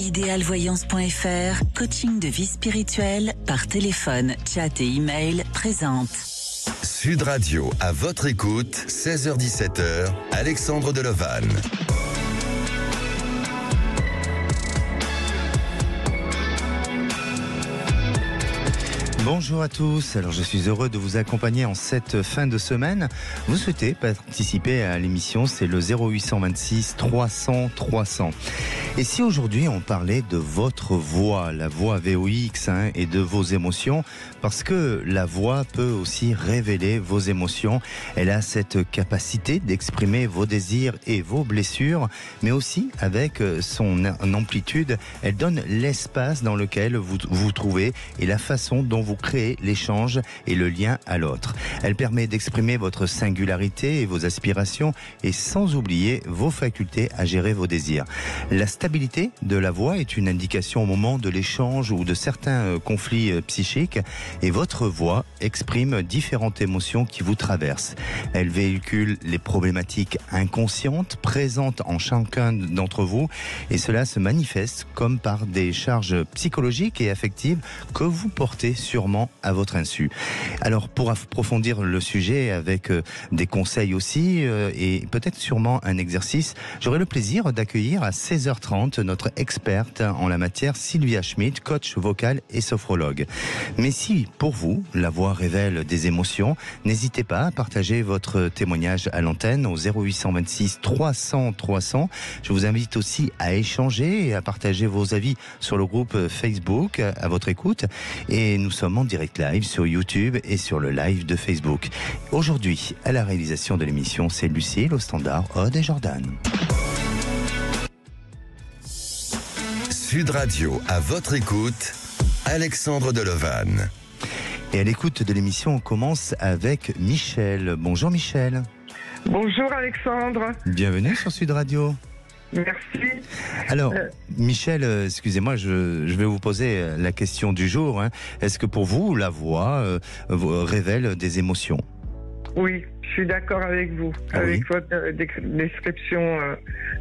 Idealvoyance.fr, coaching de vie spirituelle par téléphone, chat et email présente. Sud Radio, à votre écoute, 16h-17h, Alexandre Delovanne. Bonjour à tous, alors je suis heureux de vous accompagner en cette fin de semaine. Vous souhaitez participer à l'émission, c'est le 0826 300 300. Et si aujourd'hui on parlait de votre voix, la voix VOX et de vos émotions, parce que la voix peut aussi révéler vos émotions, elle a cette capacité d'exprimer vos désirs et vos blessures, mais aussi avec son amplitude, elle donne l'espace dans lequel vous vous trouvez et la façon dont vous créez l'échange et le lien à l'autre. Elle permet d'exprimer votre singularité et vos aspirations et sans oublier vos facultés à gérer vos désirs. La stabilité de la voix est une indication au moment de l'échange ou de certains conflits psychiques et votre voix exprime différentes émotions qui vous traversent. Elle véhicule les problématiques inconscientes présentes en chacun d'entre vous et cela se manifeste comme par des charges psychologiques et affectives que vous portez sûrement à votre insu. Alors pour approfondir le sujet avec des conseils aussi et peut-être sûrement un exercice, j'aurai le plaisir d'accueillir à 16h30 notre experte en la matière, Sylvia Schmidt, coach vocal et sophrologue. Mais si pour vous la voix révèle des émotions, n'hésitez pas à partager votre témoignage à l'antenne au 0826 300 300. Je vous invite aussi à échanger et à partager vos avis sur le groupe Facebook à votre écoute et nous sommes en direct live sur YouTube et sur le live de Facebook. Aujourd'hui, à la réalisation de l'émission, c'est Lucille au standard, Aude et Jordan. Sud Radio, à votre écoute, Alexandre Delovanne. Et à l'écoute de l'émission, on commence avec Michel. Bonjour Michel. Bonjour Alexandre. Bienvenue sur Sud Radio. Merci. Alors, Michel, excusez-moi, je vais vous poser la question du jour. Est-ce que pour vous, la voix révèle des émotions ? Oui, je suis d'accord avec vous, avec votre description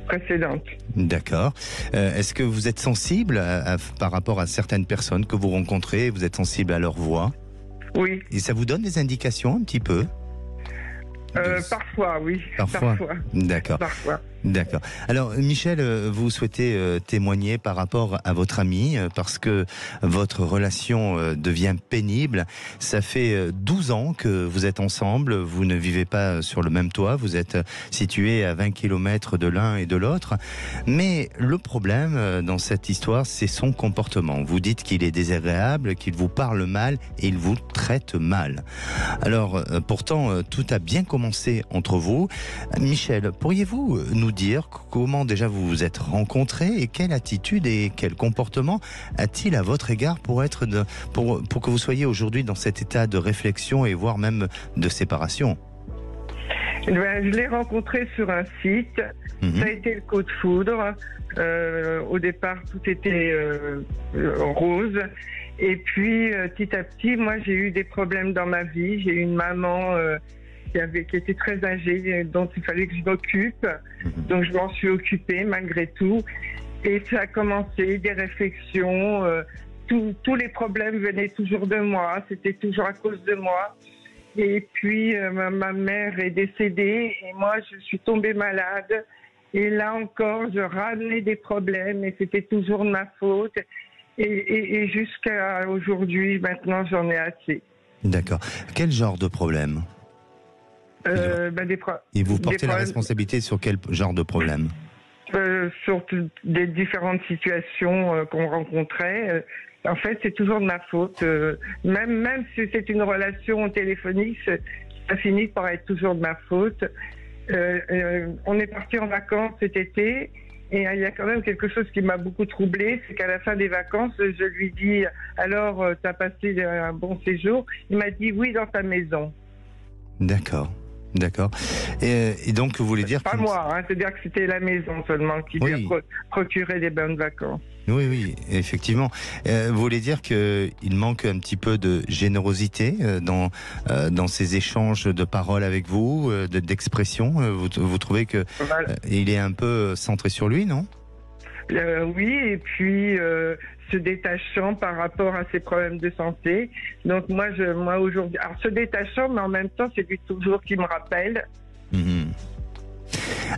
précédente. D'accord. Est-ce que vous êtes sensible par rapport à certaines personnes que vous rencontrez, vous êtes sensible à leur voix ? Oui. Et ça vous donne des indications un petit peu ? Parfois, oui. Parfois. D'accord. Parfois. D'accord. Alors, Michel, vous souhaitez témoigner par rapport à votre ami parce que votre relation devient pénible. Ça fait 12 ans que vous êtes ensemble, vous ne vivez pas sur le même toit, vous êtes situés à 20 km de l'un et de l'autre. Mais le problème dans cette histoire, c'est son comportement. Vous dites qu'il est désagréable, qu'il vous parle mal et il vous traite mal. Alors, pourtant, tout a bien commencé entre vous. Michel, pourriez-vous nous dire comment déjà vous vous êtes rencontrés et quelle attitude et quel comportement a-t-il à votre égard pour que vous soyez aujourd'hui dans cet état de réflexion et voire même de séparation ? Je l'ai rencontré sur un site. Ça a été le coup de foudre. Au départ, tout était rose. Et puis, petit à petit, moi, j'ai eu des problèmes dans ma vie. J'ai eu une maman qui était très âgée, dont il fallait que je m'occupe. Donc je m'en suis occupée malgré tout. Et ça a commencé, des réflexions. Tous les problèmes venaient toujours de moi. C'était toujours à cause de moi. Et puis ma mère est décédée et moi je suis tombée malade. Et là encore, je ramenais des problèmes et c'était toujours de ma faute. Et jusqu'à aujourd'hui, maintenant, j'en ai assez. D'accord. Quel genre de problème ? Et vous portez la responsabilité sur quel genre de problème ? Sur des différentes situations qu'on rencontrait. En fait, c'est toujours de ma faute. Même si c'est une relation téléphonique, ça finit par être toujours de ma faute. On est parti en vacances cet été et il y a quand même quelque chose qui m'a beaucoup troublée, c'est qu'à la fin des vacances, je lui dis « Alors, t'as passé un bon séjour ?» Il m'a dit « Oui, dans ta maison. » D'accord. D'accord. Et donc, vous voulez dire... Pas moi, c'est-à-dire que c'était la maison seulement qui lui a procuré des bonnes vacances. Oui, effectivement. Vous voulez dire qu'il manque un petit peu de générosité dans ces échanges de paroles avec vous, d'expression. Vous trouvez que il est un peu centré sur lui, non ? Oui, et puis se détachant par rapport à ses problèmes de santé. Donc moi aujourd'hui, alors se détachant, mais en même temps, c'est lui toujours qui me rappelle. Mhm.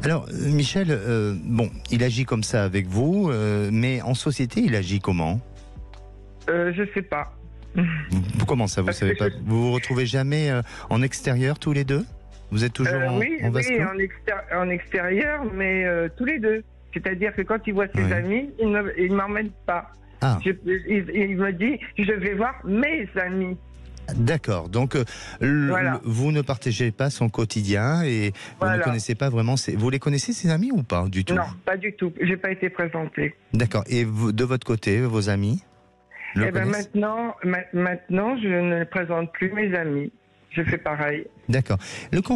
Alors, Michel, bon, il agit comme ça avec vous, mais en société, il agit comment ? Je sais pas. Comment ça, vous savez pas ? Vous vous retrouvez jamais en extérieur tous les deux ? Vous êtes toujours en vase clos ? En extérieur, mais tous les deux. C'est-à-dire que quand il voit ses amis, il ne m'emmène pas. Ah. Il me dit, je vais voir mes amis. D'accord, donc vous ne partagez pas son quotidien et vous ne connaissez pas vraiment... Vous les connaissez, ces amis, ou pas du tout ? Non, pas du tout. Je n'ai pas été présentée. D'accord, et vous, de votre côté, vos amis maintenant, je ne présente plus mes amis. Je fais pareil. D'accord.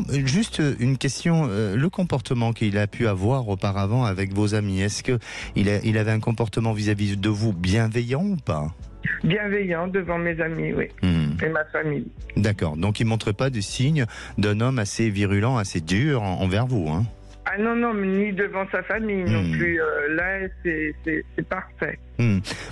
Juste une question, le comportement qu'il a pu avoir auparavant avec vos amis, est-ce qu'il avait un comportement vis-à-vis de vous bienveillant ou pas ? Bienveillant devant mes amis, oui. Et ma famille. D'accord, donc il ne montrait pas des signes d'un homme assez virulent, assez dur envers vous, hein ? Ah non, mais ni devant sa famille non plus. Là, c'est parfait.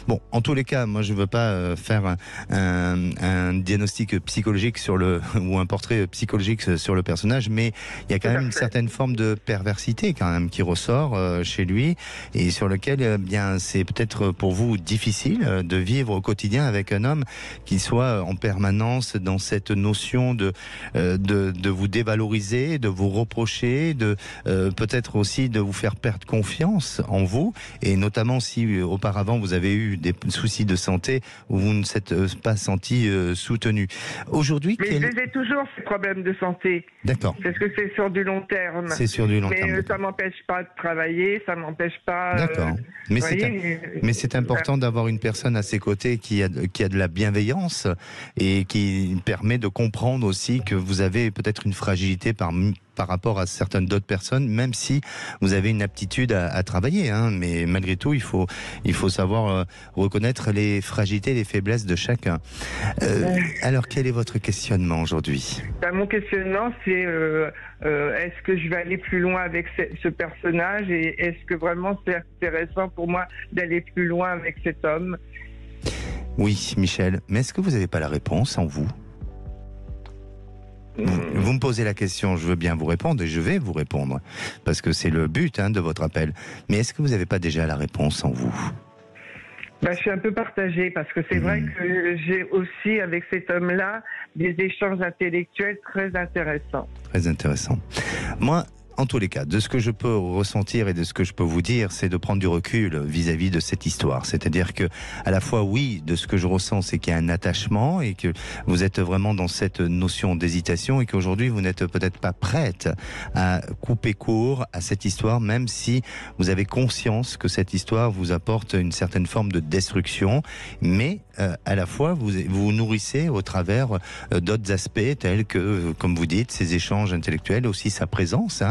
Bon, en tous les cas, moi je ne veux pas faire un diagnostic psychologique ou un portrait psychologique sur le personnage, mais il y a quand même une certaine forme de perversité quand même qui ressort chez lui et sur lequel bien c'est peut-être pour vous difficile de vivre au quotidien avec un homme qui soit en permanence dans cette notion de vous dévaloriser, de vous reprocher, de peut-être aussi de vous faire perdre confiance en vous, et notamment si auparavant vous avez eu des soucis de santé où vous ne êtes pas senti soutenu. Aujourd'hui, mais je les ai toujours, ces problèmes de santé. D'accord. Parce que c'est sur du long terme. C'est sur du long terme. Mais ça m'empêche pas de travailler, ça m'empêche pas... D'accord. Mais c'est important d'avoir une personne à ses côtés qui a de la bienveillance et qui permet de comprendre aussi que vous avez peut-être une fragilité par rapport à certaines d'autres personnes, même si vous avez une aptitude à travailler, hein, mais malgré tout, il faut savoir reconnaître les fragilités et les faiblesses de chacun. Alors, quel est votre questionnement aujourd'hui ? Mon questionnement, c'est est-ce que je vais aller plus loin avec ce personnage, et est-ce que vraiment c'est intéressant pour moi d'aller plus loin avec cet homme ? Oui, Michel, mais est-ce que vous n'avez pas la réponse en vous ? Vous me posez la question, je veux bien vous répondre et je vais vous répondre, parce que c'est le but de votre appel. Mais est-ce que vous n'avez pas déjà la réponse en vous ? Je suis un peu partagée, parce que c'est vrai que j'ai aussi, avec cet homme-là, des échanges intellectuels très intéressants. Très intéressant. Moi, en tous les cas, de ce que je peux ressentir et de ce que je peux vous dire, c'est de prendre du recul vis-à-vis de cette histoire. C'est-à-dire que, à la fois, oui, de ce que je ressens, c'est qu'il y a un attachement et que vous êtes vraiment dans cette notion d'hésitation et qu'aujourd'hui, vous n'êtes peut-être pas prête à couper court à cette histoire, même si vous avez conscience que cette histoire vous apporte une certaine forme de destruction, mais à la fois, vous nourrissez au travers d'autres aspects tels que, comme vous dites, ces échanges intellectuels, aussi sa présence,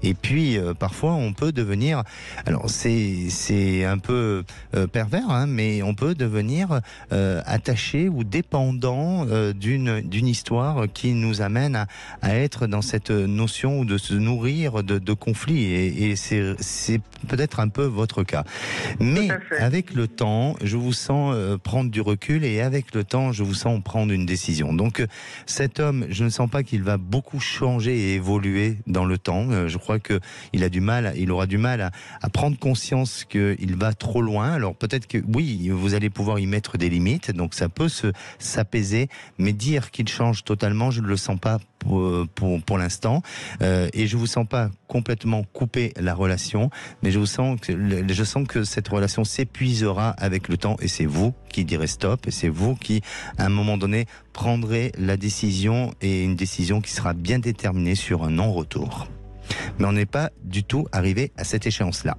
et puis parfois on peut devenir, alors c'est un peu pervers, mais on peut devenir attaché ou dépendant d'une histoire qui nous amène à être dans cette notion ou de se nourrir de conflits, et c'est peut-être un peu votre cas. Mais avec le temps, je vous sens prendre du recul, et avec le temps, je vous sens prendre une décision. Donc cet homme, je ne sens pas qu'il va beaucoup changer et évoluer dans le temps. Je crois qu'il aura du mal à prendre conscience qu'il va trop loin. Alors peut-être que oui, vous allez pouvoir y mettre des limites, donc ça peut s'apaiser, mais dire qu'il change totalement, je ne le sens pas pour l'instant, et je vous sens pas complètement couper la relation, mais je sens que cette relation s'épuisera avec le temps, et c'est vous qui direz stop, et c'est vous qui, à un moment donné, prendrez la décision, et une décision qui sera bien déterminée sur un non-retour. Mais on n'est pas du tout arrivé à cette échéance-là.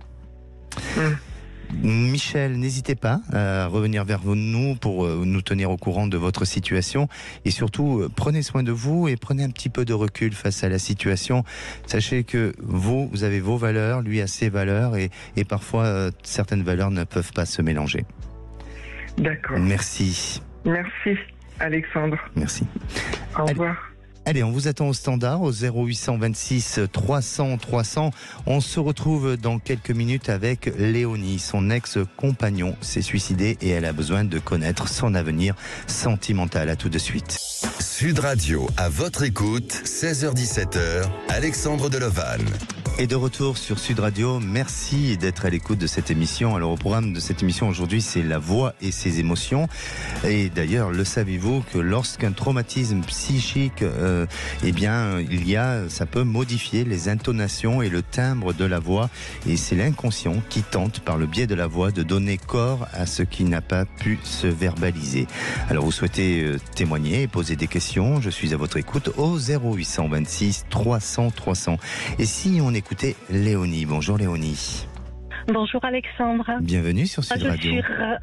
Michel, n'hésitez pas à revenir vers nous pour nous tenir au courant de votre situation, et surtout prenez soin de vous et prenez un petit peu de recul face à la situation. Sachez que vous avez vos valeurs, lui a ses valeurs, et parfois certaines valeurs ne peuvent pas se mélanger. D'accord. Merci. Merci Alexandre. Merci. Au revoir. Allez, on vous attend au standard au 0826 300 300. On se retrouve dans quelques minutes avec Léonie. Son ex-compagnon s'est suicidé et elle a besoin de connaître son avenir sentimental. À tout de suite. Sud Radio, à votre écoute, 16h-17h, Alexandre Delevanne. Et de retour sur Sud Radio, merci d'être à l'écoute de cette émission. Alors au programme de cette émission aujourd'hui, c'est la voix et ses émotions. Et d'ailleurs, le savez-vous que lorsqu'un traumatisme psychique, ça peut modifier les intonations et le timbre de la voix. Et c'est l'inconscient qui tente, par le biais de la voix, de donner corps à ce qui n'a pas pu se verbaliser. Alors vous souhaitez témoigner et poser des questions, je suis à votre écoute au 0826 300 300. Et si on écoutait Léonie. Bonjour Léonie. Bonjour Alexandre. Bienvenue sur Sud Radio.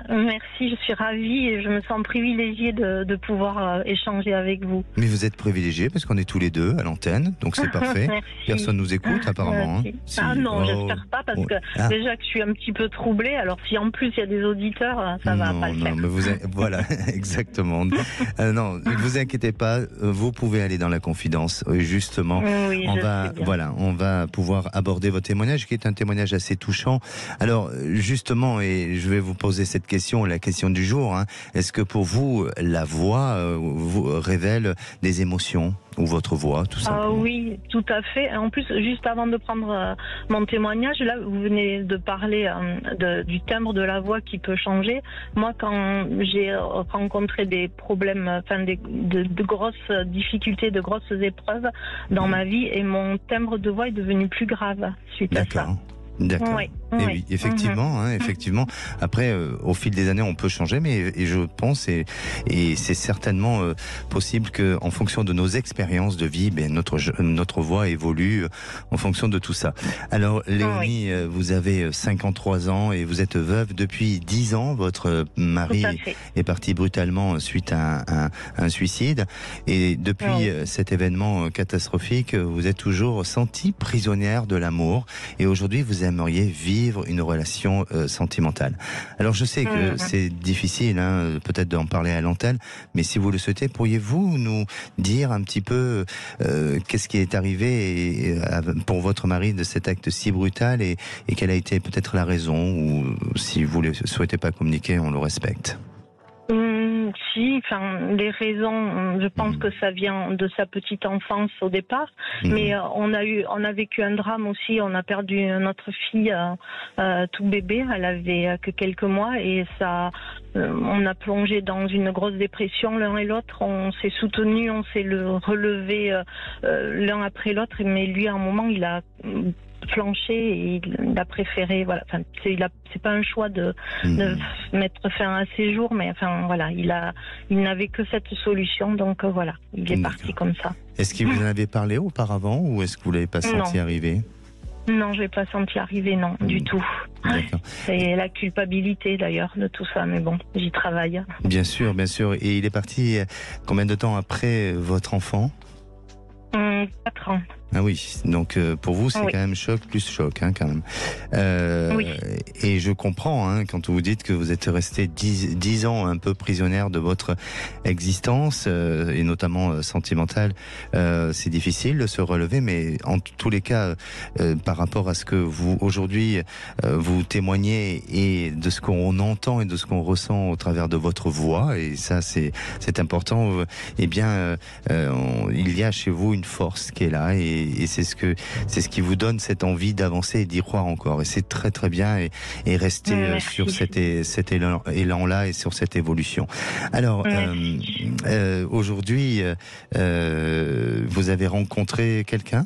Merci, je suis ravie et je me sens privilégiée de pouvoir échanger avec vous. Mais vous êtes privilégiée parce qu'on est tous les deux à l'antenne, donc c'est parfait. Personne nous écoute apparemment. Hein. Si. Ah non, j'espère pas parce que déjà que je suis un petit peu troublée, alors si en plus il y a des auditeurs, ça va pas le faire. Mais voilà, exactement. Non, ne vous inquiétez pas, vous pouvez aller dans la confidence. Justement, oui, on va pouvoir aborder votre témoignage qui est un témoignage assez touchant. Alors justement, et je vais vous poser cette question, la question du jour, hein, est-ce que pour vous, la voix vous révèle des émotions ou votre voix, tout simplement? Oui, tout à fait. En plus, juste avant de prendre mon témoignage, là, vous venez de parler du timbre de la voix qui peut changer. Moi, quand j'ai rencontré des problèmes, de grosses difficultés, de grosses épreuves dans ma vie, et mon timbre de voix est devenu plus grave suite à ça. D'accord. Oui, effectivement, effectivement. Après, au fil des années, on peut changer, mais je pense et c'est certainement possible que, en fonction de nos expériences de vie, notre voix évolue en fonction de tout ça. Alors, Léonie, vous avez 53 ans et vous êtes veuve depuis 10 ans. Votre mari est parti brutalement suite à un suicide. Et depuis cet événement catastrophique, vous êtes toujours sentie prisonnière de l'amour. Et aujourd'hui, vous aimeriez vivre une relation sentimentale. Alors je sais que c'est difficile, peut-être d'en parler à l'antenne, mais si vous le souhaitez, pourriez-vous nous dire un petit peu qu'est-ce qui est arrivé pour votre mari de cet acte si brutal et quelle a été peut-être la raison, ou si vous ne souhaitez pas communiquer, on le respecte. Les raisons, je pense que ça vient de sa petite enfance au départ, mais on a vécu un drame aussi. On a perdu notre fille tout bébé, elle avait que quelques mois, et ça, on a plongé dans une grosse dépression l'un et l'autre. On s'est soutenus, on s'est relevé l'un après l'autre, mais lui à un moment il a flanché et il a préféré, c'est pas un choix de mettre fin à ses jours, mais il n'avait que cette solution, donc il est parti comme ça. Est-ce qu'il vous en avait parlé auparavant, ou est-ce que vous l'avez pas senti arriver? Non, je l'ai pas senti arriver, non, du tout. D'accord. C'est la culpabilité d'ailleurs de tout ça, mais bon, j'y travaille. Bien sûr. Et il est parti combien de temps après votre enfant? 4 ans. Ah oui, donc pour vous c'est quand même choc plus choc, quand même. Et je comprends quand vous dites que vous êtes resté 10 ans un peu prisonnière de votre existence, et notamment sentimentale. C'est difficile de se relever, mais en tous les cas, par rapport à ce que vous aujourd'hui vous témoignez, et de ce qu'on entend et de ce qu'on ressent au travers de votre voix, et ça c'est important, il y a chez vous une force qui est là, et c'est ce qui vous donne cette envie d'avancer et d'y croire encore, et c'est très très bien, et rester sur cet élan-là et sur cette évolution. Alors aujourd'hui, vous avez rencontré quelqu'un?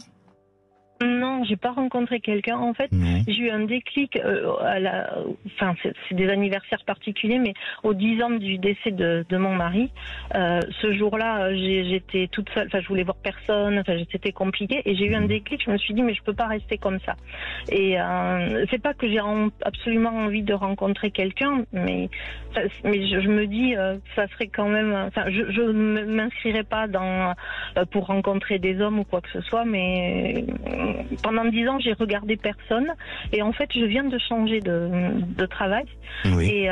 Non, j'ai pas rencontré quelqu'un. En fait, j'ai eu un déclic c'est des anniversaires particuliers, mais aux 10 ans du décès de mon mari, ce jour-là, j'étais toute seule. Je voulais voir personne. C'était compliqué, et j'ai eu un déclic. Je me suis dit, mais je peux pas rester comme ça. Et c'est pas que j'ai absolument envie de rencontrer quelqu'un, mais je me dis, ça serait quand même. Je ne m'inscrirais pas pour rencontrer des hommes ou quoi que ce soit, mais pendant 10 ans, j'ai regardé personne. Et en fait, je viens de changer de travail. Oui. Et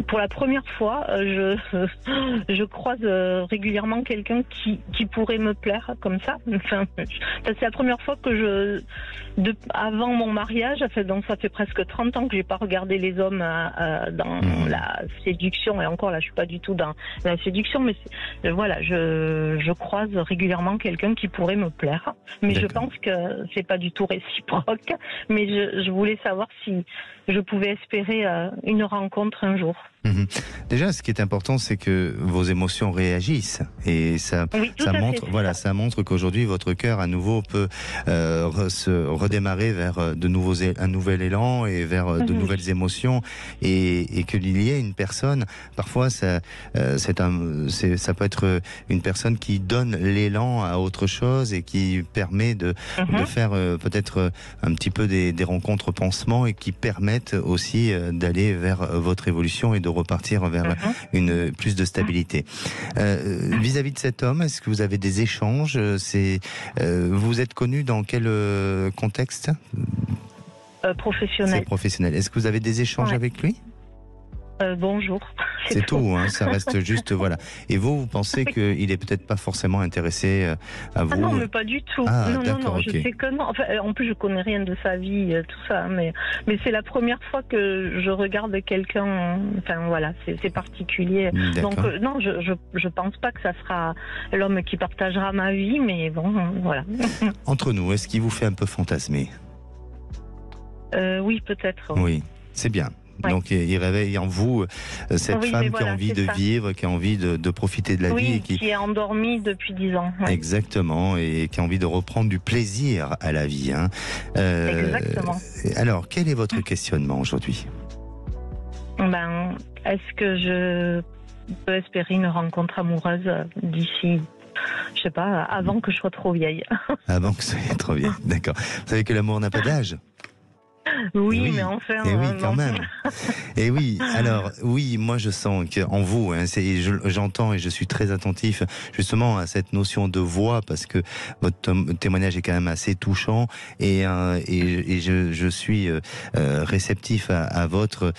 pour la première fois, je croise régulièrement quelqu'un qui pourrait me plaire comme ça. Enfin, c'est la première fois que avant mon mariage, donc ça fait presque 30 ans que j'ai pas regardé les hommes dans la séduction. Et encore là, je suis pas du tout dans la séduction, mais voilà, je croise régulièrement quelqu'un qui pourrait me plaire. Mais je pense que c'est pas du tout réciproque. Mais je voulais savoir si je pouvais espérer une rencontre un jour. Déjà, ce qui est important, c'est que vos émotions réagissent et ça montre qu'aujourd'hui votre cœur à nouveau peut se redémarrer vers un nouvel élan et vers de nouvelles émotions et qu'il y ait une personne. Parfois, ça peut être une personne qui donne l'élan à autre chose et qui permet de faire peut-être un petit peu des rencontres pansements et qui permettent aussi d'aller vers votre évolution et de repartir vers plus de stabilité. Vis-à-vis de cet homme, est-ce que vous avez des échanges? Vous êtes connu dans quel contexte? Professionnel. C'est professionnel. Est-ce que vous avez des échanges avec lui? Bonjour. C'est tout, hein, ça reste juste, voilà. Et vous pensez qu'il est peut-être pas forcément intéressé à vous? Ah non, mais pas du tout. Ah, non, okay. je sais que non. Enfin, en plus, je connais rien de sa vie, tout ça, mais c'est la première fois que je regarde quelqu'un. Enfin, voilà, c'est particulier. Donc, non, je pense pas que ça sera l'homme qui partagera ma vie, mais bon, voilà. Entre nous, est-ce qu'il vous fait un peu fantasmer? Oui, peut-être. Oui, c'est bien. Ouais. Donc il réveille en vous cette femme qui a envie de vivre, qui a envie de profiter de la vie. Et qui est endormie depuis 10 ans. Ouais. Exactement, et qui a envie de reprendre du plaisir à la vie. Hein. Exactement. Alors, quel est votre questionnement aujourd'hui? Est-ce que je peux espérer une rencontre amoureuse d'ici, je sais pas, avant que je sois trop vieille? Avant que vous soyez trop vieille, d'accord. Vous savez que l'amour n'a pas d'âge? Oui, mais enfin... Et oui, quand même. Et oui, alors, oui, moi je sens qu'en vous, hein, j'entends et je suis très attentif justement à cette notion de voix, parce que votre témoignage est quand même assez touchant et je suis réceptif à votre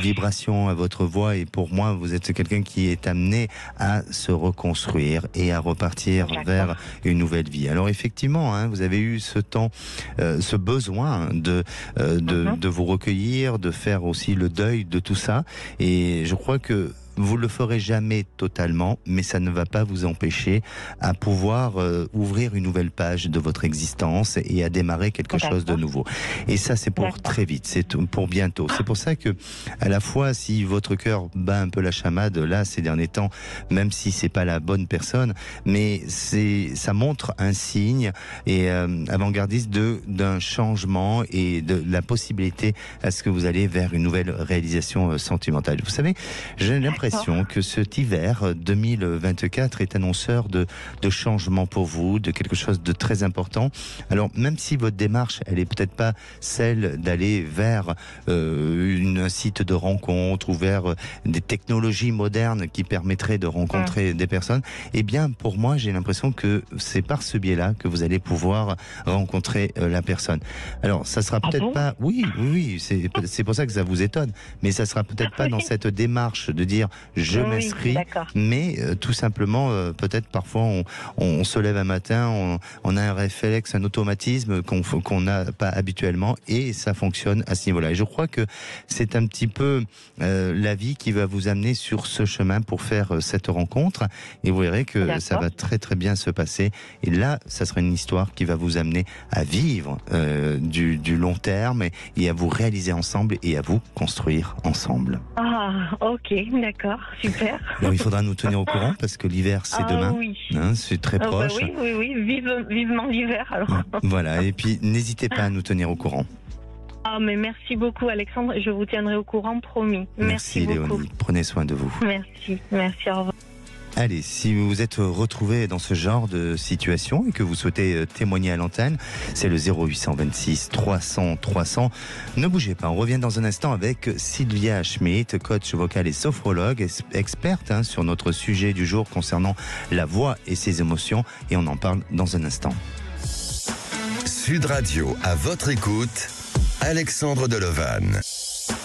vibration, à votre voix, et pour moi, vous êtes quelqu'un qui est amené à se reconstruire et à repartir vers une nouvelle vie. Alors effectivement, hein, vous avez eu ce temps, ce besoin de vous recueillir, de faire aussi le deuil de tout ça, et je crois que vous le ferez jamais totalement, mais ça ne va pas vous empêcher à pouvoir ouvrir une nouvelle page de votre existence et à démarrer quelque chose de nouveau. Et ça, c'est pour très vite, c'est pour bientôt. C'est pour ça que, à la fois, si votre cœur bat un peu la chamade là ces derniers temps, même si c'est pas la bonne personne, mais ça montre un signe et avant-gardiste d'un changement et de la possibilité à ce que vous allez vers une nouvelle réalisation sentimentale. Vous savez, j'ai l'impression que cet hiver 2024 est annonceur de changement pour vous, de quelque chose de très important. Alors, même si votre démarche, elle est peut-être pas celle d'aller vers un site de rencontre ou vers des technologies modernes qui permettraient de rencontrer des personnes, eh bien, pour moi, j'ai l'impression que c'est par ce biais-là que vous allez pouvoir rencontrer la personne. Alors, ça sera peut-être pas... Oui, c'est pour ça que ça vous étonne, mais ça sera peut-être pas dans cette démarche de dire je m'inscris, mais tout simplement, peut-être parfois on se lève un matin, on a un réflexe, un automatisme qu'on n'a pas habituellement, et ça fonctionne à ce niveau-là. Et je crois que c'est un petit peu la vie qui va vous amener sur ce chemin pour faire cette rencontre, et vous verrez que ça va très très bien se passer. Et là, ça sera une histoire qui va vous amener à vivre du long terme et à vous réaliser ensemble et à vous construire ensemble. Ah, ok, d'accord. Super. Alors, il faudra nous tenir au courant parce que l'hiver, c'est demain. Oui. Hein, c'est très proche. Oui. Vivement l'hiver, alors. Voilà. Et puis, n'hésitez pas à nous tenir au courant. Ah, mais merci beaucoup, Alexandre. Je vous tiendrai au courant, promis. Merci beaucoup. Léonie. Prenez soin de vous. Merci, au revoir. Allez, si vous vous êtes retrouvé dans ce genre de situation et que vous souhaitez témoigner à l'antenne, c'est le 0826 300 300. Ne bougez pas, on revient dans un instant avec Sylvia Schmidt, coach vocal et sophrologue, experte sur notre sujet du jour concernant la voix et ses émotions, et on en parle dans un instant. Sud Radio à votre écoute, Alexandre Delovan.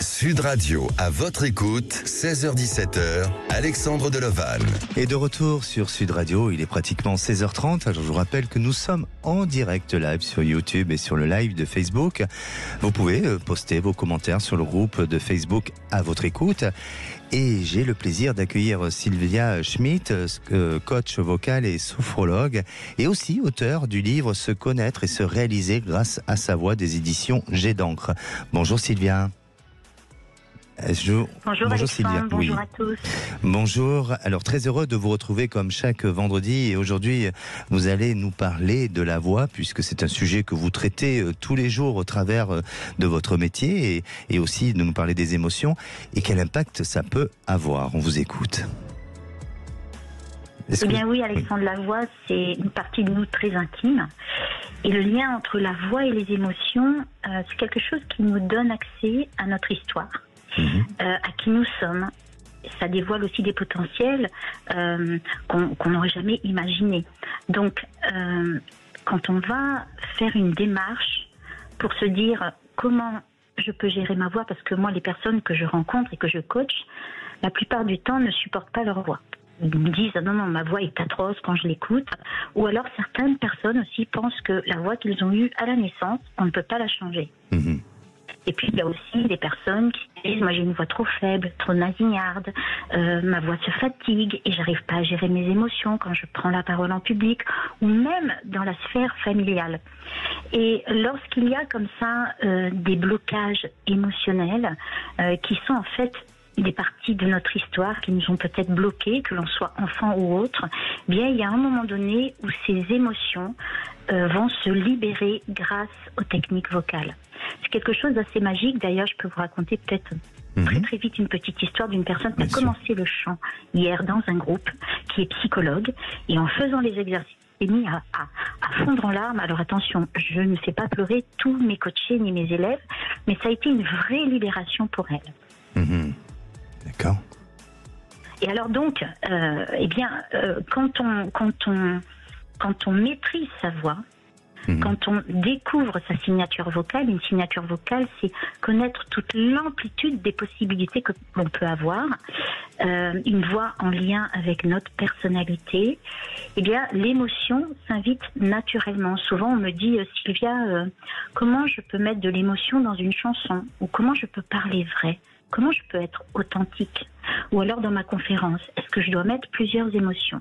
Sud Radio à votre écoute, 16h-17h, Alexandre Delovan. Et de retour sur Sud Radio, il est pratiquement 16h30. Alors je vous rappelle que nous sommes en direct live sur YouTube et sur le live de Facebook. Vous pouvez poster vos commentaires sur le groupe de Facebook à votre écoute. Et j'ai le plaisir d'accueillir Sylvia Schmidt, coach vocal et sophrologue, et aussi auteur du livre Se connaître et se réaliser grâce à sa voix des éditions Jet d'encre. Bonjour Sylvia. Bonjour Sylvia. Bonjour à tous. Bonjour. Alors très heureux de vous retrouver comme chaque vendredi, et aujourd'hui vous allez nous parler de la voix, puisque c'est un sujet que vous traitez tous les jours au travers de votre métier, et aussi de nous parler des émotions et quel impact ça peut avoir. On vous écoute. Eh bien oui, Alexandre, la voix, c'est une partie de nous très intime. Et le lien entre la voix et les émotions, c'est quelque chose qui nous donne accès à notre histoire, à qui nous sommes. Ça dévoile aussi des potentiels qu'on n'aurait jamais imaginés. Donc, quand on va faire une démarche pour se dire comment je peux gérer ma voix, parce que moi, les personnes que je rencontre et que je coach, la plupart du temps ne supportent pas leur voix. Ils me disent « non, ma voix est atroce quand je l'écoute ». Ou alors certaines personnes aussi pensent que la voix qu'ils ont eue à la naissance, on ne peut pas la changer. Et puis il y a aussi des personnes qui disent « moi j'ai une voix trop faible, trop nasillarde, ma voix se fatigue et j'arrive pas à gérer mes émotions quand je prends la parole en public » ou même dans la sphère familiale. Et lorsqu'il y a comme ça des blocages émotionnels qui sont en fait des parties de notre histoire qui nous ont peut-être bloqués, que l'on soit enfant ou autre, bien il y a un moment donné où ces émotions vont se libérer grâce aux techniques vocales. C'est quelque chose d'assez magique. D'ailleurs, je peux vous raconter peut-être très vite une petite histoire d'une personne qui a commencé le chant hier dans un groupe, qui est psychologue, et en faisant les exercices, est mis à fondre en larmes. Alors attention, je ne fais pas pleurer tous mes coachés ni mes élèves, mais ça a été une vraie libération pour elle. D'accord. Et alors donc, quand on maîtrise sa voix, quand on découvre sa signature vocale, une signature vocale, c'est connaître toute l'amplitude des possibilités que l'on peut avoir, une voix en lien avec notre personnalité, eh bien l'émotion s'invite naturellement. Souvent on me dit « Sylvia, comment je peux mettre de l'émotion dans une chanson ?» ou « comment je peux parler vrai ?» Comment je peux être authentique? Ou alors dans ma conférence, est-ce que je dois mettre plusieurs émotions?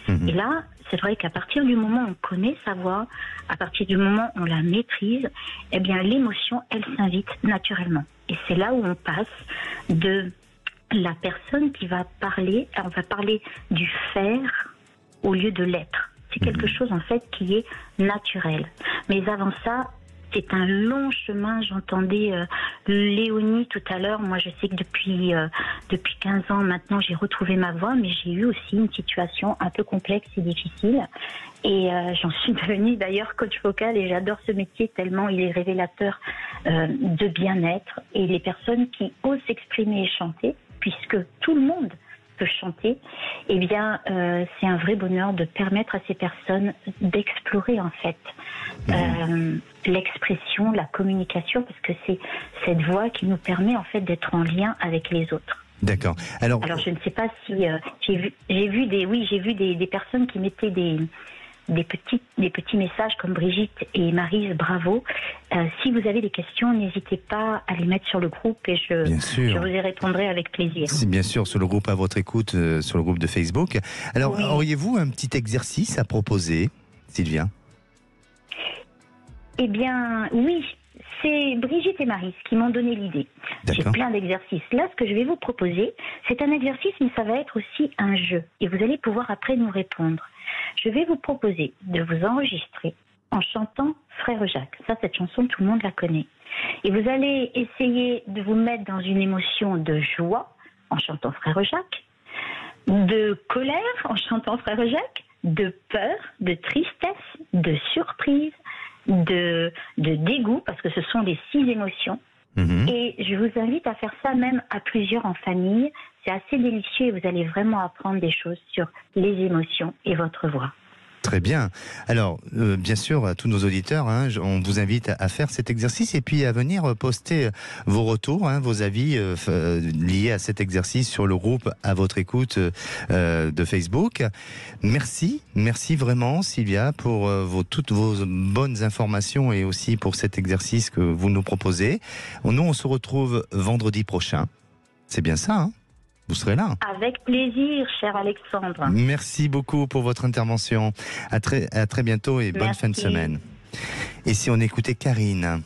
Et là, c'est vrai qu'à partir du moment où on connaît sa voix, à partir du moment où on la maîtrise, eh bien l'émotion, elle s'invite naturellement. Et c'est là où on passe de la personne qui va parler, on va parler du faire au lieu de l'être. C'est quelque chose en fait qui est naturel. Mais avant ça, c'est un long chemin. J'entendais Léonie tout à l'heure. Moi, je sais que depuis 15 ans maintenant, j'ai retrouvé ma voix, mais j'ai eu aussi une situation un peu complexe et difficile. Et j'en suis devenue d'ailleurs coach vocal et j'adore ce métier tellement il est révélateur de bien-être. Et les personnes qui osent s'exprimer et chanter, puisque tout le monde peut chanter, eh bien, c'est un vrai bonheur de permettre à ces personnes d'explorer en fait l'expression, la communication, parce que c'est cette voix qui nous permet en fait d'être en lien avec les autres. D'accord. Alors je ne sais pas si j'ai vu des personnes qui mettaient des petits messages comme Brigitte et Maryse, bravo. Si vous avez des questions, n'hésitez pas à les mettre sur le groupe et je vous y répondrai avec plaisir. C'est bien sûr sur le groupe à votre écoute, sur le groupe de Facebook. Alors, auriez-vous un petit exercice à proposer, Sylvia? Eh bien, oui. C'est Brigitte et Maryse qui m'ont donné l'idée. J'ai plein d'exercices. Là, ce que je vais vous proposer, c'est un exercice, mais ça va être aussi un jeu. Et vous allez pouvoir après nous répondre. Je vais vous proposer de vous enregistrer en chantant Frère Jacques. Ça, cette chanson, tout le monde la connaît. Et vous allez essayer de vous mettre dans une émotion de joie en chantant Frère Jacques, de colère en chantant Frère Jacques, de peur, de tristesse, de surprise, de dégoût, parce que ce sont les 6 émotions. Et je vous invite à faire ça même à plusieurs en famille. C'est assez délicieux et vous allez vraiment apprendre des choses sur les émotions et votre voix. Très bien. Alors, bien sûr, à tous nos auditeurs, on vous invite à faire cet exercice et puis à venir poster vos retours, vos avis liés à cet exercice sur le groupe À Votre Écoute de Facebook. Merci vraiment Sylvia pour toutes vos bonnes informations et aussi pour cet exercice que vous nous proposez. Nous, on se retrouve vendredi prochain. C'est bien ça, hein ? Vous serez là. Avec plaisir, cher Alexandre. Merci beaucoup pour votre intervention. À très bientôt et bonne fin de semaine. Et si on écoutait Karine?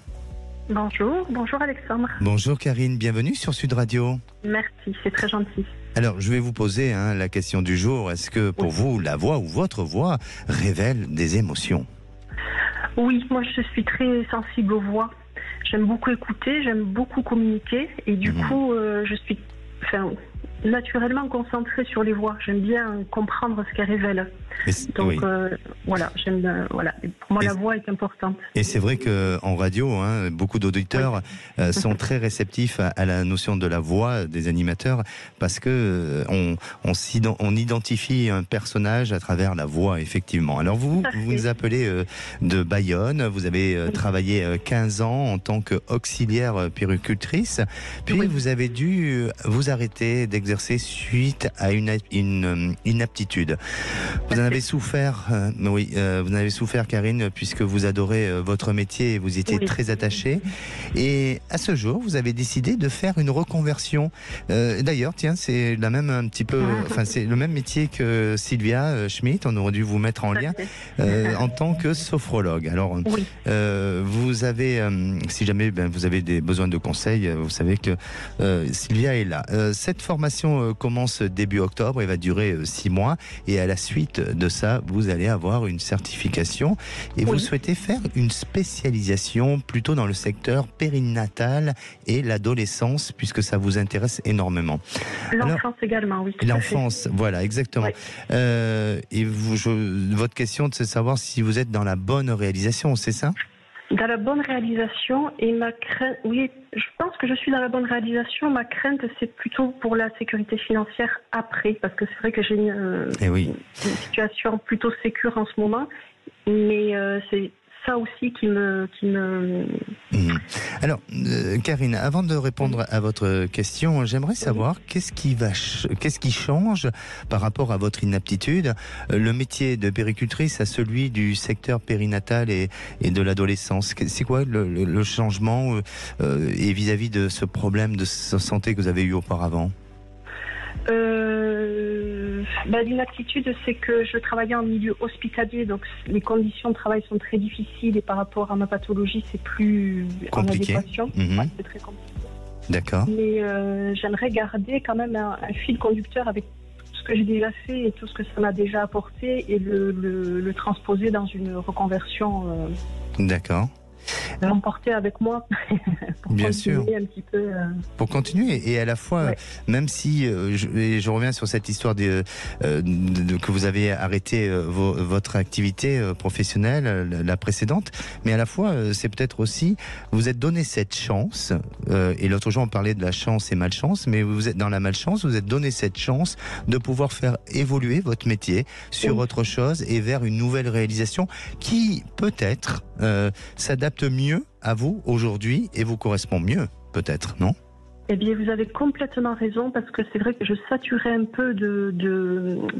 Bonjour Alexandre. Bonjour Karine, bienvenue sur Sud Radio. Merci, c'est très gentil. Alors, je vais vous poser la question du jour. Est-ce que pour vous, la voix ou votre voix révèle des émotions? Oui, moi je suis très sensible aux voix. J'aime beaucoup écouter, j'aime beaucoup communiquer et du coup, je suis naturellement concentrée sur les voix. J'aime bien comprendre ce qu'elles révèlent. Donc voilà, pour moi la voix est importante. Et c'est vrai qu'en radio, beaucoup d'auditeurs sont très réceptifs à la notion de la voix des animateurs parce que on identifie un personnage à travers la voix, effectivement. Alors vous nous appelez de Bayonne, vous avez travaillé 15 ans en tant qu'auxiliaire puéricultrice, puis vous avez dû vous arrêter d'exercer suite à une inaptitude. Vous en avez souffert, vous en avez souffert, Karine, puisque vous adorez votre métier et vous étiez très attachée. Et à ce jour, vous avez décidé de faire une reconversion. D'ailleurs, tiens, c'est la même c'est le même métier que Sylvia Schmidt. On aurait dû vous mettre en lien en tant que sophrologue. Alors, vous avez, si jamais vous avez des besoins de conseils, vous savez que Sylvia est là. Cette formation commence début octobre et va durer 6 mois. Et à la suite de ça, vous allez avoir une certification et vous souhaitez faire une spécialisation plutôt dans le secteur périnatal et l'adolescence, puisque ça vous intéresse énormément. L'enfance également, oui. L'enfance, voilà, exactement. Et votre question, c'est de savoir si vous êtes dans la bonne réalisation, c'est ça ? Dans la bonne réalisation, et ma crainte, oui, je pense que je suis dans la bonne réalisation. Ma crainte, c'est plutôt pour la sécurité financière après, parce que c'est vrai que j'ai une situation plutôt sécure en ce moment, mais c'est ça aussi qui me... Alors, Karine, avant de répondre à votre question, j'aimerais savoir qu'est-ce qui change par rapport à votre inaptitude, le métier de puéricultrice à celui du secteur périnatal et de l'adolescence. C'est quoi le changement et vis-à-vis de ce problème de santé que vous avez eu auparavant? L'inaptitude, c'est que je travaillais en milieu hospitalier, donc les conditions de travail sont très difficiles et par rapport à ma pathologie, c'est plus compliqué. En adéquation. C'est très compliqué. D'accord. Mais j'aimerais garder quand même un fil conducteur avec tout ce que j'ai déjà fait et tout ce que ça m'a déjà apporté et le transposer dans une reconversion. D'accord. L'emporter avec moi pour bien continuer sûr. un petit peu. Pour continuer et à la fois, même si je reviens sur cette histoire que vous avez arrêté votre activité professionnelle, la précédente, mais à la fois c'est peut-être aussi vous êtes donné cette chance. Et l'autre jour on parlait de la chance et malchance, mais vous êtes dans la malchance, vous êtes donné cette chance de pouvoir faire évoluer votre métier sur autre chose et vers une nouvelle réalisation qui peut-être s'adapte mieux à vous aujourd'hui et vous correspond mieux, peut-être, non ? Eh bien, vous avez complètement raison, parce que c'est vrai que je saturais un peu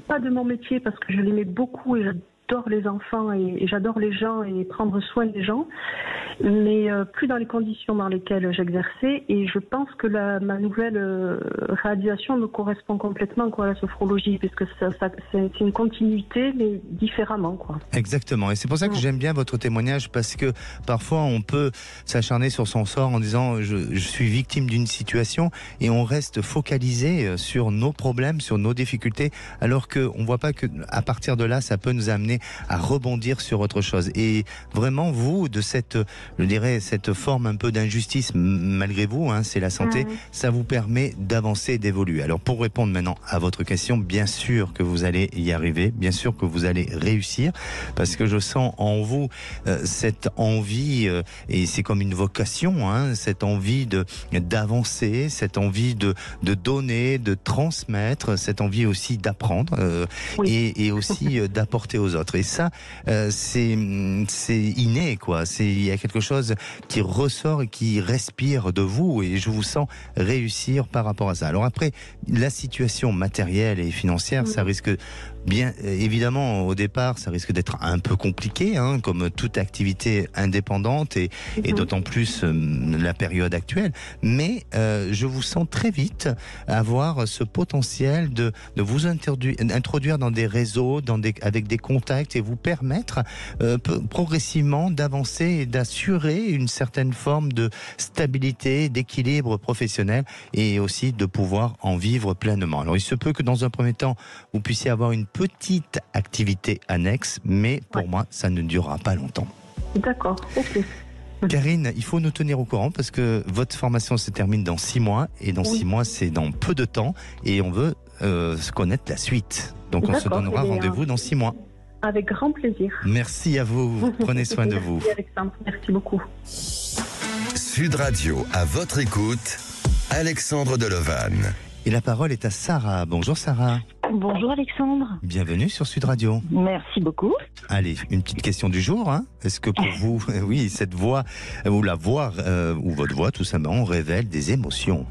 pas de mon métier, parce que je l'aimais beaucoup et j'adore les enfants et j'adore les gens et prendre soin des gens, mais plus dans les conditions dans lesquelles j'exerçais. Et je pense que ma nouvelle réalisation me correspond complètement à la sophrologie, puisque c'est une continuité, mais différemment. Exactement. Et c'est pour ça que j'aime bien votre témoignage, parce que parfois on peut s'acharner sur son sort en disant je suis victime d'une situation et on reste focalisé sur nos problèmes, sur nos difficultés, alors qu'on ne voit pas qu'à partir de là, ça peut nous amener à rebondir sur autre chose. Et vraiment, vous, de cette forme un peu d'injustice, malgré vous, c'est la santé, ça vous permet d'avancer et d'évoluer. Alors, pour répondre maintenant à votre question, bien sûr que vous allez y arriver, bien sûr que vous allez réussir, parce que je sens en vous cette envie, et c'est comme une vocation, cette envie d'avancer, cette envie de donner, de transmettre, cette envie aussi d'apprendre et aussi d'apporter aux autres. autre. Et ça, c'est inné, quoi. Il y a quelque chose qui ressort et qui respire de vous, et je vous sens réussir par rapport à ça. Alors après, la situation matérielle et financière, ça risque bien évidemment au départ, ça risque d'être un peu compliqué, hein, comme toute activité indépendante et d'autant plus la période actuelle. Mais je vous sens très vite avoir ce potentiel de vous introduire dans des réseaux, avec des contacts, et vous permettre progressivement d'avancer et d'assurer une certaine forme de stabilité, d'équilibre professionnel, et aussi de pouvoir en vivre pleinement. Alors il se peut que dans un premier temps, vous puissiez avoir une petite activité annexe, mais pour moi, ça ne durera pas longtemps. D'accord, ok. Karine, il faut nous tenir au courant parce que votre formation se termine dans 6 mois, et dans 6 mois, c'est dans peu de temps, et on veut se connaître la suite. Donc on se donnera rendez-vous dans 6 mois. Avec grand plaisir. Merci à vous, prenez soin de vous. Merci Alexandre, merci beaucoup. Sud Radio, à votre écoute, Alexandre Delevanne. Et la parole est à Sarah. Bonjour Sarah. Bonjour Alexandre. Bienvenue sur Sud Radio. Merci beaucoup. Allez, une petite question du jour. Hein. Est-ce que pour vous, oui, cette voix, ou la voix, ou votre voix tout simplement, révèle des émotions ?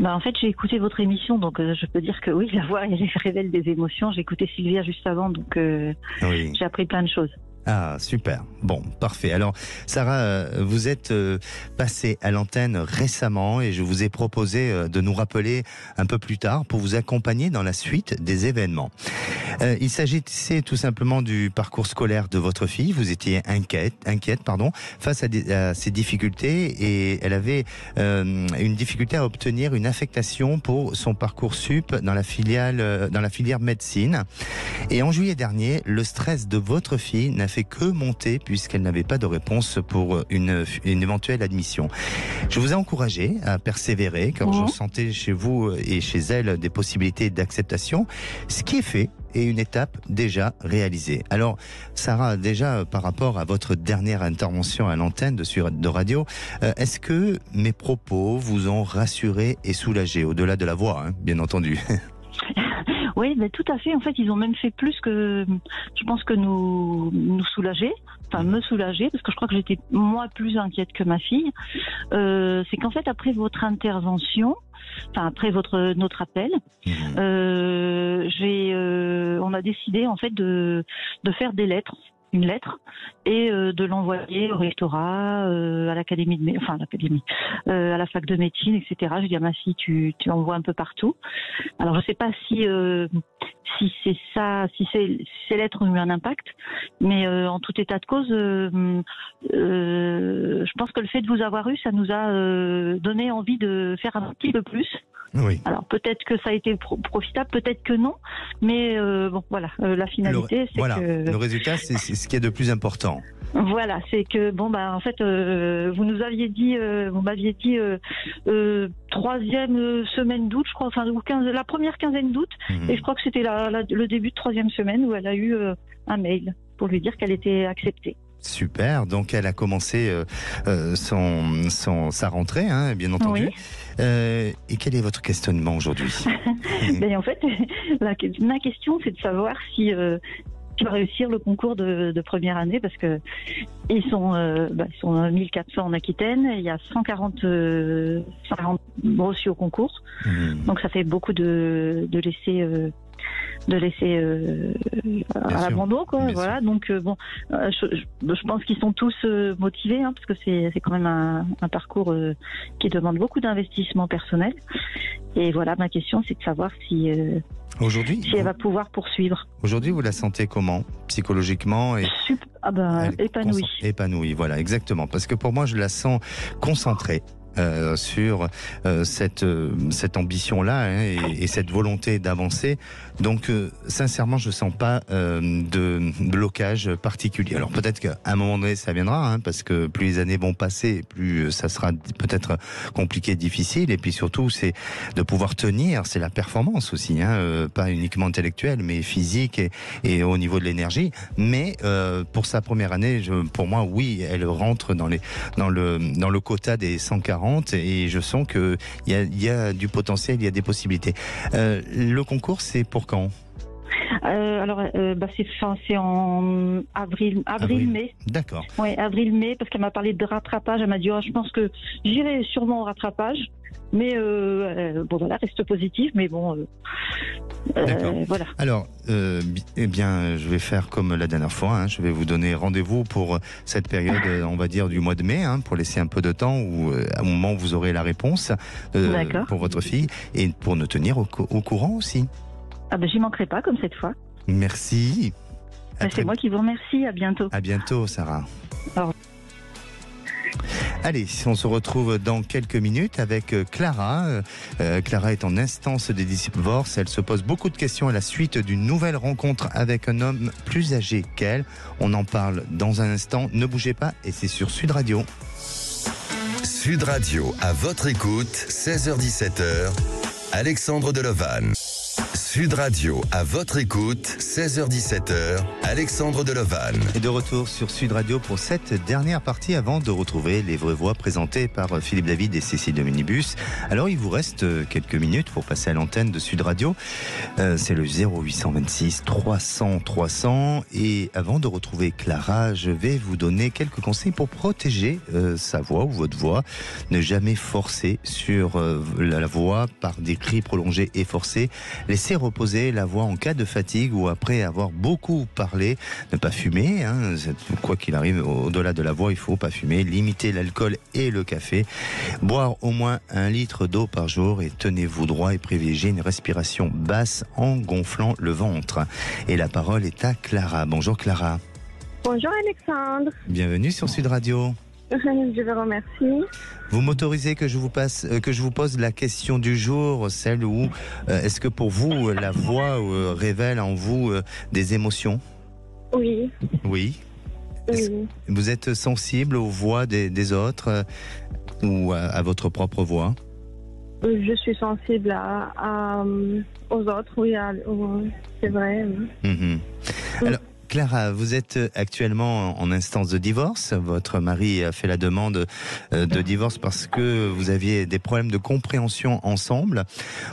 En fait, j'ai écouté votre émission, donc je peux dire que oui, la voix elle révèle des émotions. J'ai écouté Sylvia juste avant, donc j'ai appris plein de choses. Ah, super. Bon, parfait. Alors, Sarah, vous êtes passée à l'antenne récemment, et je vous ai proposé de nous rappeler un peu plus tard pour vous accompagner dans la suite des événements. Il s'agissait tout simplement du parcours scolaire de votre fille. Vous étiez inquiète, face à ces difficultés, et elle avait une difficulté à obtenir une affectation pour son parcours sup dans la filière médecine. Et en juillet dernier, le stress de votre fille n'a fait que monter puisqu'elle n'avait pas de réponse pour une éventuelle admission. Je vous ai encouragé à persévérer car je sentais chez vous et chez elle des possibilités d'acceptation, ce qui est fait et une étape déjà réalisée. Alors Sarah, déjà par rapport à votre dernière intervention à l'antenne de radio, est-ce que mes propos vous ont rassuré et soulagé, au-delà de la voix, hein, bien entendu? Oui, mais tout à fait. En fait, ils ont même fait plus que, je pense, que nous soulager. Enfin, me soulager, parce que je crois que j'étais, moi, plus inquiète que ma fille. C'est qu'en fait, après votre intervention, enfin, après notre appel, on a décidé, en fait, de faire une lettre, et de l'envoyer au rectorat, à l'académie à la fac de médecine, etc. Je dis à ma fille, tu envoies un peu partout. Alors je sais pas si c'est ça, si ces lettres ont eu un impact, mais en tout état de cause, je pense que le fait de vous avoir eu, ça nous a donné envie de faire un petit peu plus. Oui. Alors peut-être que ça a été profitable, peut-être que non, mais bon voilà, la finalité c'est que le résultat c'est ce qui est de plus important. Voilà, c'est que en fait vous m'aviez dit 3e semaine d'août, je crois, enfin la première quinzaine d'août, et je crois que c'était le début de 3e semaine où elle a eu un mail pour lui dire qu'elle était acceptée. Super, donc elle a commencé sa rentrée, hein, bien entendu. Oui. Et quel est votre questionnement aujourd'hui? En fait, ma question, c'est de savoir si tu vas réussir le concours de première année, parce que ils sont 1400 en Aquitaine, et il y a 140 reçus au concours. Donc ça fait beaucoup de laisser à l'abandon, quoi. Voilà, donc je pense qu'ils sont tous motivés, hein, parce que c'est quand même un parcours qui demande beaucoup d'investissement personnel. Et voilà, ma question, c'est de savoir si elle va pouvoir poursuivre. Aujourd'hui, vous la sentez comment, psychologiquement et épanouie. Épanouie, voilà, exactement. Parce que pour moi, je la sens concentrée. Sur cette ambition-là, hein, et cette volonté d'avancer. Donc, sincèrement, je sens pas de blocage particulier. Alors, peut-être qu'à un moment donné, ça viendra, hein, parce que plus les années vont passer, plus ça sera peut-être compliqué, difficile. Et puis surtout, c'est de pouvoir tenir, c'est la performance aussi, hein, pas uniquement intellectuelle, mais physique et au niveau de l'énergie. Mais pour sa première année, pour moi, oui, elle rentre dans le quota des 140. Et je sens qu'il y a du potentiel, il y a des possibilités. Le concours, c'est pour quand ? C'est en avril-mai. D'accord. Oui, avril-mai, parce qu'elle m'a parlé de rattrapage. Elle m'a dit, je pense que j'irai sûrement au rattrapage. Mais voilà, reste positif. Mais bon, voilà. Alors, eh bien, je vais faire comme la dernière fois. Hein, je vais vous donner rendez-vous pour cette période, on va dire, du mois de mai, pour laisser un peu de temps où, à un moment où vous aurez la réponse pour votre fille et pour nous tenir au courant aussi. Ah ben, j'y manquerai pas comme cette fois. Merci. C'est moi qui vous remercie. À bientôt. À bientôt, Sarah. Au revoir. Allez, on se retrouve dans quelques minutes avec Clara. Clara est en instance de divorce. Elle se pose beaucoup de questions à la suite d'une nouvelle rencontre avec un homme plus âgé qu'elle. On en parle dans un instant. Ne bougez pas et c'est sur Sud Radio. Sud Radio, à votre écoute, 16h-17h, Alexandre Delovan. Sud Radio, à votre écoute, 16h-17h, Alexandre Delovan. Et de retour sur Sud Radio pour cette dernière partie avant de retrouver les vraies voix présentées par Philippe David et Cécile de Minibus. Alors il vous reste quelques minutes pour passer à l'antenne de Sud Radio. C'est le 0826 300 300. Et avant de retrouver Clara, je vais vous donner quelques conseils pour protéger sa voix ou votre voix. Ne jamais forcer sur la voix par des cris prolongés et forcés. Laissez reposer la voix en cas de fatigue ou après avoir beaucoup parlé. Ne pas fumer, quoi qu'il arrive, au-delà de la voix, il ne faut pas fumer. Limiter l'alcool et le café. Boire au moins 1 litre d'eau par jour et tenez-vous droit et privilégiez une respiration basse en gonflant le ventre. Et la parole est à Clara. Bonjour Clara. Bonjour Alexandre. Bienvenue sur Sud Radio. Je vous remercie. Vous m'autorisez que je vous pose la question du jour, celle où est-ce que pour vous la voix révèle en vous des émotions ? Oui. Oui. Vous êtes sensible aux voix des autres ou à votre propre voix ? Je suis sensible aux autres, oui, c'est vrai. Oui. Alors, Clara, vous êtes actuellement en instance de divorce. Votre mari a fait la demande de divorce parce que vous aviez des problèmes de compréhension ensemble.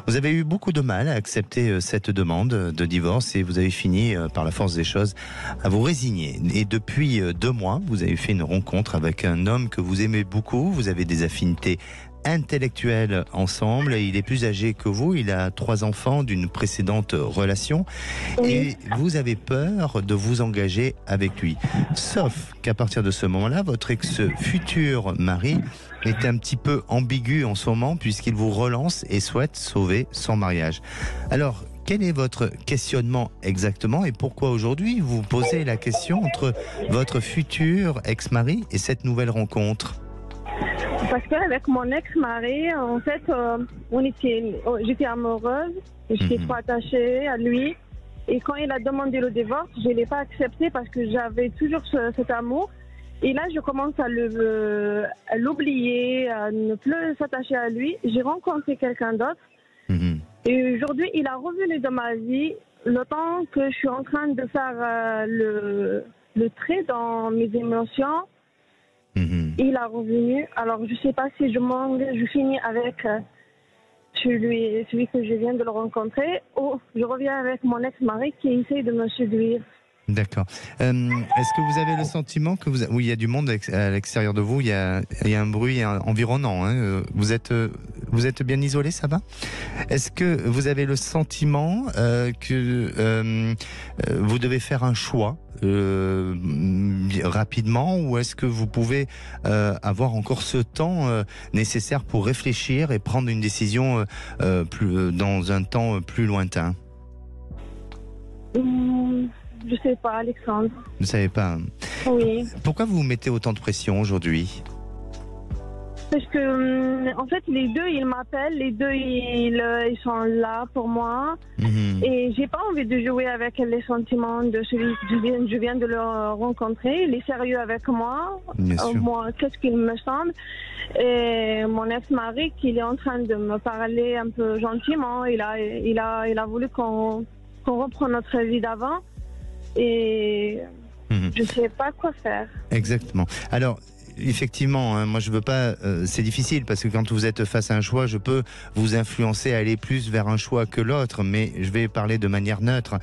Vous avez eu beaucoup de mal à accepter cette demande de divorce et vous avez fini, par la force des choses, à vous résigner. Et depuis 2 mois, vous avez fait une rencontre avec un homme que vous aimez beaucoup. Vous avez des affinités intellectuels ensemble. Il est plus âgé que vous, il a 3 enfants d'une précédente relation et vous avez peur de vous engager avec lui. Sauf qu'à partir de ce moment-là, votre ex-futur mari est un petit peu ambigu en ce moment puisqu'il vous relance et souhaite sauver son mariage. Alors, quel est votre questionnement exactement et pourquoi aujourd'hui vous posez la question entre votre futur ex-mari et cette nouvelle rencontre ? Parce qu'avec mon ex-mari, en fait, j'étais amoureuse, j'étais trop attachée à lui. Et quand il a demandé le divorce, je ne l'ai pas accepté parce que j'avais toujours cet amour. Et là, je commence à l'oublier, à ne plus s'attacher à lui. J'ai rencontré quelqu'un d'autre. Et aujourd'hui, il a revenu dans ma vie le temps que je suis en train de faire le trait dans mes émotions. Il a revenu. Alors, je ne sais pas si je finis avec celui que je viens de le rencontrer ou je reviens avec mon ex-mari qui essaie de me séduire. D'accord. Est-ce que vous avez le sentiment que oui, il y a du monde à l'extérieur de vous, il y a un bruit environnant. Vous êtes bien isolé, ça va ? Est-ce que vous avez le sentiment que vous devez faire un choix rapidement ou est-ce que vous pouvez avoir encore ce temps nécessaire pour réfléchir et prendre une décision dans un temps plus lointain ? Je sais pas, Alexandre. Vous savez pas ? Oui. Pourquoi vous mettez autant de pression aujourd'hui ? Parce que, en fait, les deux, ils m'appellent, les deux, ils sont là pour moi. Et j'ai pas envie de jouer avec les sentiments de celui que je viens de le rencontrer. Il est sérieux avec moi. Bien sûr. Moi, qu'est-ce qu'il me semble. Et mon ex-mari, qui est en train de me parler un peu gentiment, il a voulu qu'on reprenne notre vie d'avant. Et je sais pas quoi faire. Exactement. Alors, effectivement, hein, moi je veux pas. C'est difficile parce que quand vous êtes face à un choix, je peux vous influencer à aller plus vers un choix que l'autre, mais je vais parler de manière neutre.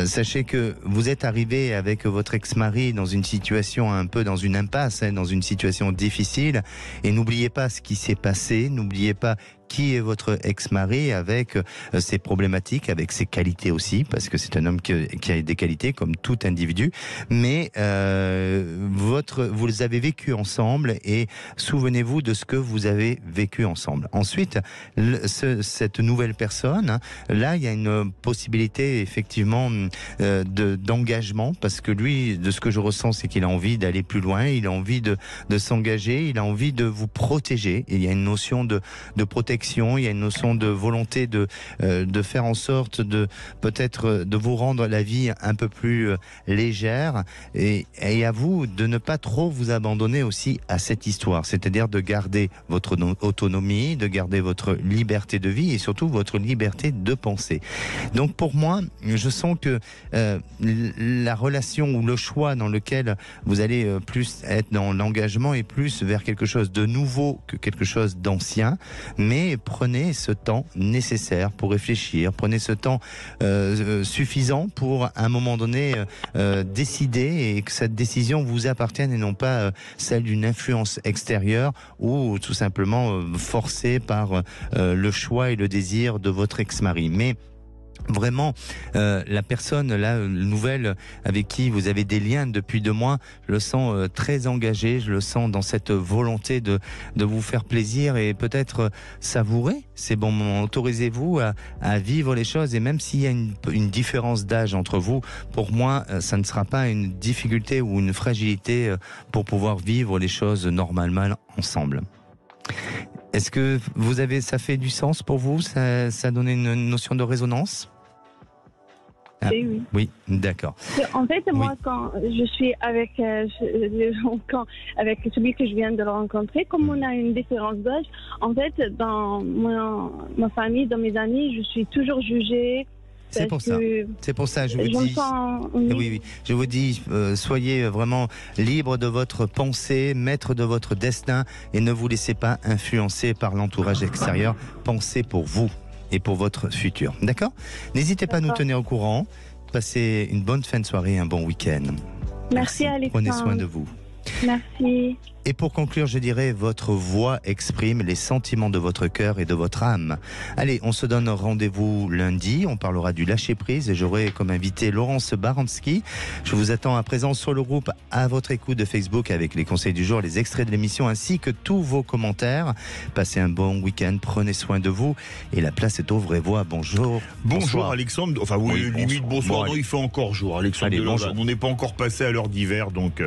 Sachez que vous êtes arrivé avec votre ex-mari dans une situation un peu dans une impasse, hein, dans une situation difficile, et n'oubliez pas ce qui s'est passé, n'oubliez pas qui est votre ex-mari avec ses problématiques, avec ses qualités aussi, parce que c'est un homme qui a des qualités comme tout individu, mais vous avez vécu ensemble et souvenez-vous de ce que vous avez vécu ensemble. Ensuite, cette nouvelle personne, hein, là il y a une possibilité effectivement d'engagement, parce que lui, de ce que je ressens, c'est qu'il a envie d'aller plus loin, il a envie de s'engager, il a envie de vous protéger, il y a une notion de protection, il y a une notion de volonté de faire en sorte de peut-être de vous rendre la vie un peu plus légère, et à vous de ne pas trop vous abandonner aussi à cette histoire, c'est-à-dire de garder votre autonomie, de garder votre liberté de vie et surtout votre liberté de penser. Donc pour moi, je sens que la relation ou le choix dans lequel vous allez plus être dans l'engagement est plus vers quelque chose de nouveau que quelque chose d'ancien, mais prenez ce temps nécessaire pour réfléchir, prenez ce temps suffisant pour à un moment donné décider, et que cette décision vous appartienne et non pas celle d'une influence extérieure ou tout simplement forcée par le choix et le désir de votre ex-mari. Mais vraiment, la personne là, nouvelle avec qui vous avez des liens depuis 2 mois, je le sens très engagé, je le sens dans cette volonté de vous faire plaisir et peut-être savourer ces bons moments. Autorisez-vous à vivre les choses, et même s'il y a une différence d'âge entre vous, pour moi, ça ne sera pas une difficulté ou une fragilité pour pouvoir vivre les choses normalement ensemble. Est-ce que ça fait du sens pour vous? Ça a donné une notion de résonance? Oui. Oui, d'accord. En fait, moi, quand je suis avec celui que je viens de rencontrer, comme on a une différence d'âge, en fait, dans ma famille, dans mes amis, je suis toujours jugée. C'est pour ça, je vous dis. Oui. Je vous dis, soyez vraiment libre de votre pensée, maître de votre destin, et ne vous laissez pas influencer par l'entourage extérieur. Pensez pour vous et pour votre futur. D'accord ? N'hésitez pas à nous tenir au courant. Passez une bonne fin de soirée, un bon week-end. Merci Alexandre. Prenez soin de vous. Merci. Et pour conclure, je dirais, votre voix exprime les sentiments de votre cœur et de votre âme. Allez, on se donne rendez-vous lundi, on parlera du lâcher-prise et j'aurai comme invité Laurence Baranski. Je vous attends à présent sur le groupe À votre écoute de Facebook avec les conseils du jour, les extraits de l'émission ainsi que tous vos commentaires. Passez un bon week-end, prenez soin de vous et la place est aux vraies voix. Bonjour. Bonjour Alexandre, enfin oui, limite bonsoir, non, il fait encore jour Alexandre. Allez, bonjour. On n'est pas encore passé à l'heure d'hiver, donc...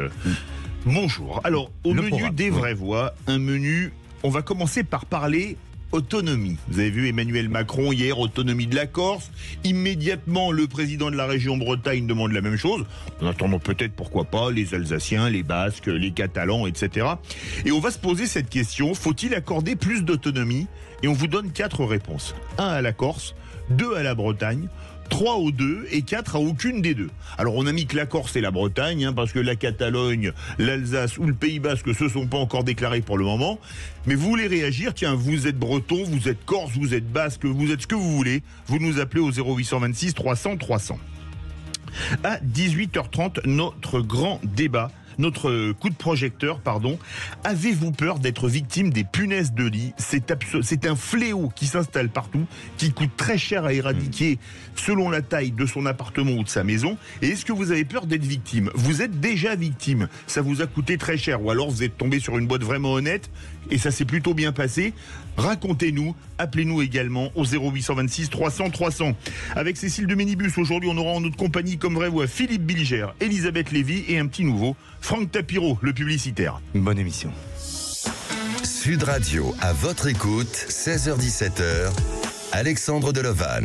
Bonjour. Alors, au menu des vraies voix, un menu, on va commencer par parler autonomie. Vous avez vu Emmanuel Macron hier, autonomie de la Corse. Immédiatement, le président de la région Bretagne demande la même chose. En attendant peut-être, pourquoi pas, les Alsaciens, les Basques, les Catalans, etc. Et on va se poser cette question, faut-il accorder plus d'autonomie? Et on vous donne 4 réponses. 1 à la Corse, 2 à la Bretagne, 3 aux 2 et 4 à aucune des 2. Alors on a mis que la Corse et la Bretagne, parce que la Catalogne, l'Alsace ou le Pays Basque se sont pas encore déclarés pour le moment. Mais vous voulez réagir, tiens, vous êtes breton, vous êtes corse, vous êtes basque, vous êtes ce que vous voulez. Vous nous appelez au 0826 300 300. À 18h30, notre grand débat. Notre coup de projecteur, Avez-vous peur d'être victime des punaises de lit? C'est un fléau qui s'installe partout, qui coûte très cher à éradiquer selon la taille de son appartement ou de sa maison. Et est-ce que vous avez peur d'être victime? Vous êtes déjà victime. Ça vous a coûté très cher. Ou alors vous êtes tombé sur une boîte vraiment honnête et ça s'est plutôt bien passé. Racontez-nous, appelez-nous également au 0826 300 300. Avec Cécile de Ménibus, aujourd'hui on aura en notre compagnie comme vraie voix Philippe Bilger, Elisabeth Lévy et un petit nouveau, Franck Tapiro, le publicitaire. Une bonne émission. Sud Radio, à votre écoute, 16h-17h, Alexandre Delevanne.